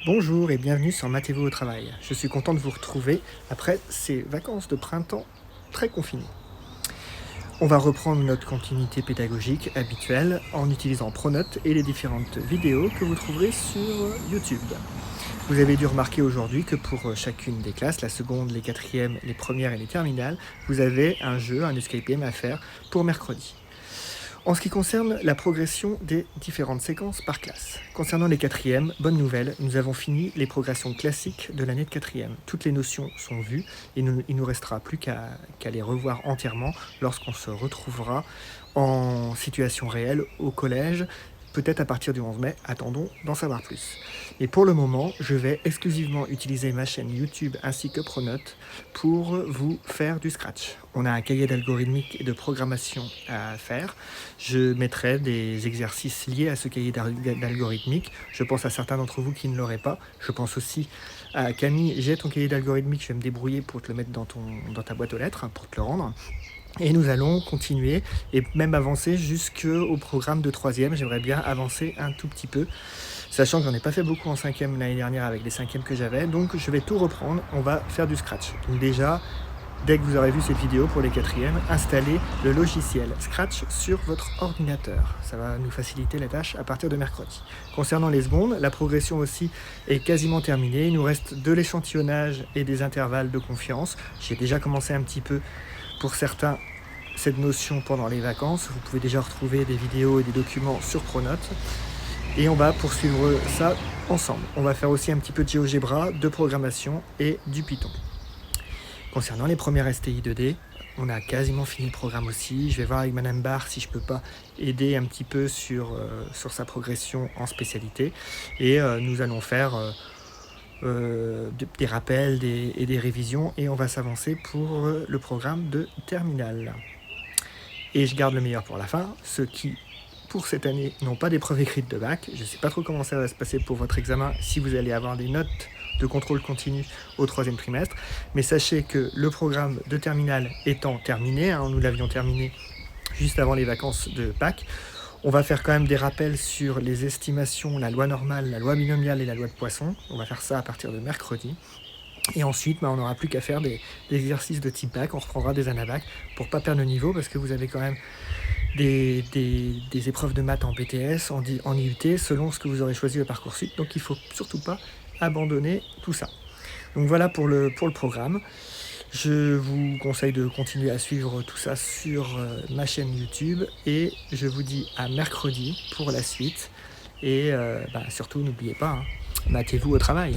Bonjour et bienvenue sur Matez-vous au travail. Je suis content de vous retrouver après ces vacances de printemps très confinées. On va reprendre notre continuité pédagogique habituelle en utilisant Pronote et les différentes vidéos que vous trouverez sur YouTube. Vous avez dû remarquer aujourd'hui que pour chacune des classes, la seconde, les quatrièmes, les premières et les terminales, vous avez un jeu, un escape game à faire pour mercredi. En ce qui concerne la progression des différentes séquences par classe. Concernant les quatrièmes, bonne nouvelle, nous avons fini les progressions classiques de l'année de quatrième. Toutes les notions sont vues et il nous restera plus qu'à les revoir entièrement lorsqu'on se retrouvera en situation réelle au collège, peut-être à partir du 11 mai, attendons d'en savoir plus. Mais pour le moment, je vais exclusivement utiliser ma chaîne YouTube ainsi que Pronote pour vous faire du Scratch. On a un cahier d'algorithmique et de programmation à faire. Je mettrai des exercices liés à ce cahier d'algorithmique. Je pense à certains d'entre vous qui ne l'auraient pas. Je pense aussi à Camille, j'ai ton cahier d'algorithmique, je vais me débrouiller pour te le mettre dans ta boîte aux lettres, pour te le rendre. Et nous allons continuer et même avancer jusqu'au programme de 3e. J'aimerais bien avancer un tout petit peu, sachant que j'en ai pas fait beaucoup en 5e l'année dernière avec les 5e que j'avais. Donc je vais tout reprendre, on va faire du Scratch. Donc déjà, dès que vous aurez vu cette vidéo pour les 4e, installez le logiciel Scratch sur votre ordinateur. Ça va nous faciliter la tâche à partir de mercredi. Concernant les secondes, la progression aussi est quasiment terminée. Il nous reste de l'échantillonnage et des intervalles de confiance. J'ai déjà commencé un petit peu pour certains cette notion pendant les vacances. Vous pouvez déjà retrouver des vidéos et des documents sur Pronote. Et on va poursuivre ça ensemble. On va faire aussi un petit peu de GeoGebra, de programmation et du Python. Concernant les premières STI 2D, on a quasiment fini le programme aussi. Je vais voir avec Madame Barr si je peux pas aider un petit peu sur sa progression en spécialité. Et nous allons faire des rappels et des révisions et on va s'avancer pour le programme de terminale. Et je garde le meilleur pour la fin, ceux qui pour cette année n'ont pas d'épreuve écrite de bac. Je ne sais pas trop comment ça va se passer pour votre examen, si vous allez avoir des notes de contrôle continu au 3e trimestre, mais sachez que le programme de terminale étant terminé, nous l'avions terminé juste avant les vacances de Pâques, on va faire quand même des rappels sur les estimations, la loi normale, la loi binomiale et la loi de Poisson. On va faire ça à partir de mercredi. Et ensuite, on n'aura plus qu'à faire des exercices de type bac. On reprendra des anabac pour ne pas perdre le niveau parce que vous avez quand même des épreuves de maths en BTS, en IUT, selon ce que vous aurez choisi le Parcoursup. Donc il ne faut surtout pas abandonner tout ça. Donc voilà pour le programme. Je vous conseille de continuer à suivre tout ça sur ma chaîne YouTube et je vous dis à mercredi pour la suite. Et surtout, n'oubliez pas, matez-vous au travail.